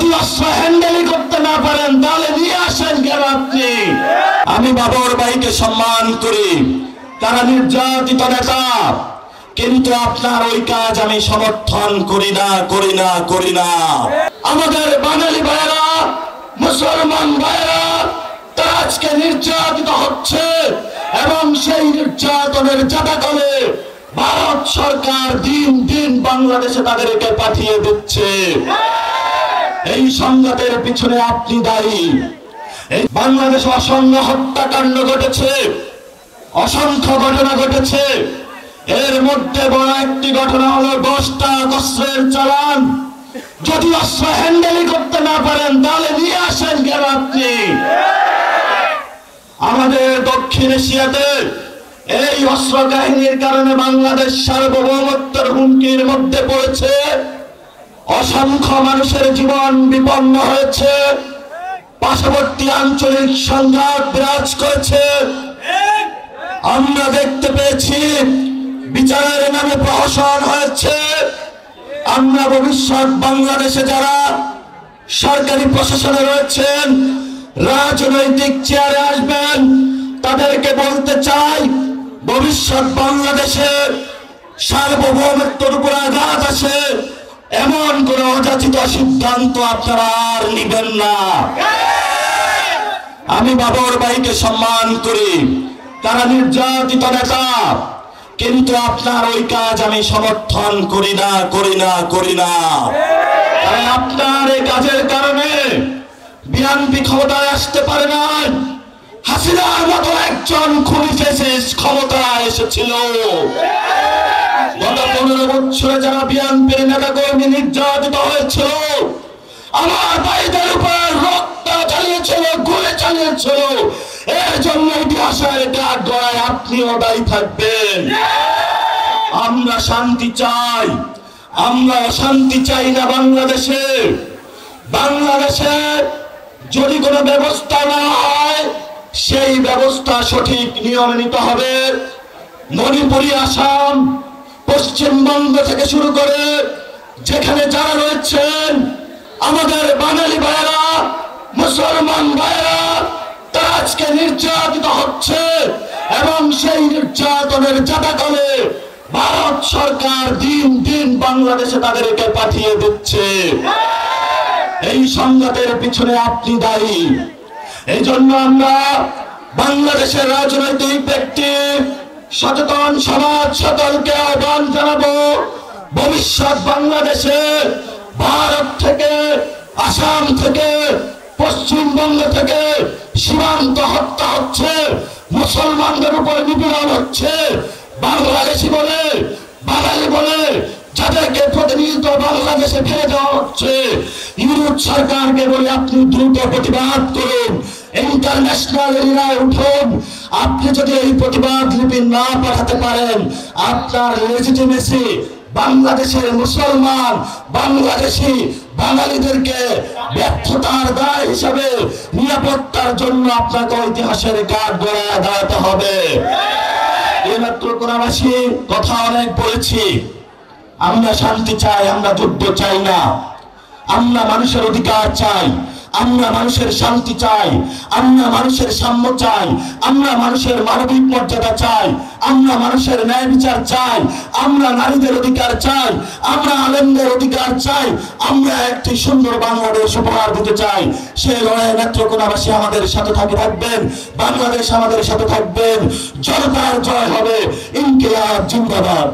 যদি অস্ত্র হ্যান্ডেলই করতে না পারেন তাহলে নিয়ে আসেন কেন আপনি? আমি বাবর ভাইকে সম্মান করি, তারা নির্যাতিত নেতা, কিন্তু আপনার ওই কাজ আমি সমর্থন করি না। আমাদের বাঙালি ভাইয়েরা, মুসলমান ভাইয়েরা তারা আজকে নির্যাতিত হচ্ছে এবং সেই নির্যাতনের জাতাকলে ভারত সরকার দিন দিন বাংলাদেশে তাদেরকে পাঠিয়ে দিচ্ছে। এই সংঘাতের পিছনে আপনি দায়ী। এই বাংলাদেশে অসংখ্য হত্যাকাণ্ড ঘটেছে, অসংখ্য ঘটনা ঘটেছে। এর মধ্যে বড় একটি ঘটনা হলো 10টা অস্ত্রের চালান। যদি অস্ত্র হ্যান্ডেলই করতে না পারেন তাহলে নিয়ে আসেন কেন আপনি? আমাদের দক্ষিণ এশিয়াতে এই অস্ত্র কাহিনীর কারণে বাংলাদেশ সার্বভৌমত্বের হুমকির মধ্যে পড়েছে। অসংখ্য মানুষের জীবন বিপন্ন হয়েছে, পার্শ্ববর্তী আঞ্চলিক সংঘাত বিরাজ করেছে। আমরা দেখতে পেয়েছি বিচারের নামে প্রহসন হয়েছে। আমরা ভবিষ্যৎ বাংলাদেশে যারা সরকারি প্রশাসনে রয়েছেন, রাজনৈতিক চেয়ারে আসবেন, তাদেরকে বলতে চাই ভবিষ্যৎ বাংলাদেশে সার্বভৌমত্বের উপর আঘাত আসে এমন কোন অযাচিত সিদ্ধান্ত আপনারা আর নিবেন না। আমি বাবর ভাইকে সম্মান করি, তারা নির্যাতিত নেতা, কিন্তু আপনার ওই কাজ আমি সমর্থন করি না। কারণ আপনার এই কাজের কারণে বিএনপি ক্ষমতায় আসতে পারে না। হাসিনার মতো একজন খুনি ফ্যাসিস্ট ক্ষমতায় এসেছিল। গত 15 বছরে যারা বিএনপির নেতা কর্মী নির্যাতিত হয়েছিল, আমার ভাইদের উপর রক্ত চালিয়েছিল, গুলি চালিয়েছিল, এর জন্য ইতিহাসের কাঠ গড়ায় আপনিও দায়ী থাকবেন। আমরা শান্তি চাই, আমরা অশান্তি চাই না। বাংলাদেশে যদি কোনো ব্যবস্থা না হয়, সেই ব্যবস্থা সঠিক নিয়মে নিতে হবে। মণিপুরি, আসাম, পশ্চিমবঙ্গ থেকে শুরু করে যেখানে যারা রয়েছেন, আমাদের বাঙালি ভাইয়েরা, মুসলমান ভাইয়েরা তারা আজকে নির্যাতিত হচ্ছে এবং সেই নির্যাতনের জাতাকলে ভারত সরকার দিন দিন বাংলাদেশে তাদেরকে পাঠিয়ে দিচ্ছে। এই সংঘাতের পিছনে আপনি দায়ী। এই জন্য আমরা বাংলাদেশের রাজনৈতিক ব্যক্তি, সচেতন সমাজ সকলকে আহ্বান জানাবো, ভবিষ্যৎ বাংলাদেশে ভারত থেকে, আসাম থেকে, পশ্চিমবঙ্গ থেকে সীমান্ত হত্যা হচ্ছে, মুসলমানদের উপর নিপীড়ন হচ্ছে। বাংলাদেশি বলে, বাঙালি বলে যাদেরকে প্রতিনিয়ত বাংলাদেশে ফেলে দেওয়া হচ্ছে, ইউরোপ সরকারকে বলে আপনি দ্রুত প্রতিবাদ করুন, ইন্টারন্যাশনাল এরিয়ায় উঠুন। আপনি যদি এই প্রতিবাদ লিপি না পাঠাতে পারেন, আপনার লেজিটিমেসি বাংলাদেশের মুসলমান, বাংলাদেশি বাঙালিদেরকে ব্যর্থতার দায় হিসাবে নিরাপত্তার জন্য আপনাকে ইতিহাসের কাঠ গড়ায় দাঁড়াতে হবে। এইমাত্র কোনাবাসী কথা অনেক বলেছি। আমরা শান্তি চাই, আমরা যুদ্ধ চাই না। আমরা মানুষের অধিকার চাই, আমরা মানুষের শান্তি চাই, আমরা মানুষের সাম্য চাই, আমরা মানুষের মানবিক মর্যাদা চাই, আমরা মানুষের ন্যায় বিচার চাই, আমরা নারীদের অধিকার চাই, আমরা আলেমদের অধিকার চাই, আমরা একটি সুন্দর বাংলাদেশ উপহার দিতে চাই। সেই লড়াইয়ে নেত্রকোনাবাসী আমাদের সাথে থাকবেন, বাংলাদেশ আমাদের সাথে থাকবেন। জনতার জয় হবে। ইনকিলাব জিন্দাবাদ।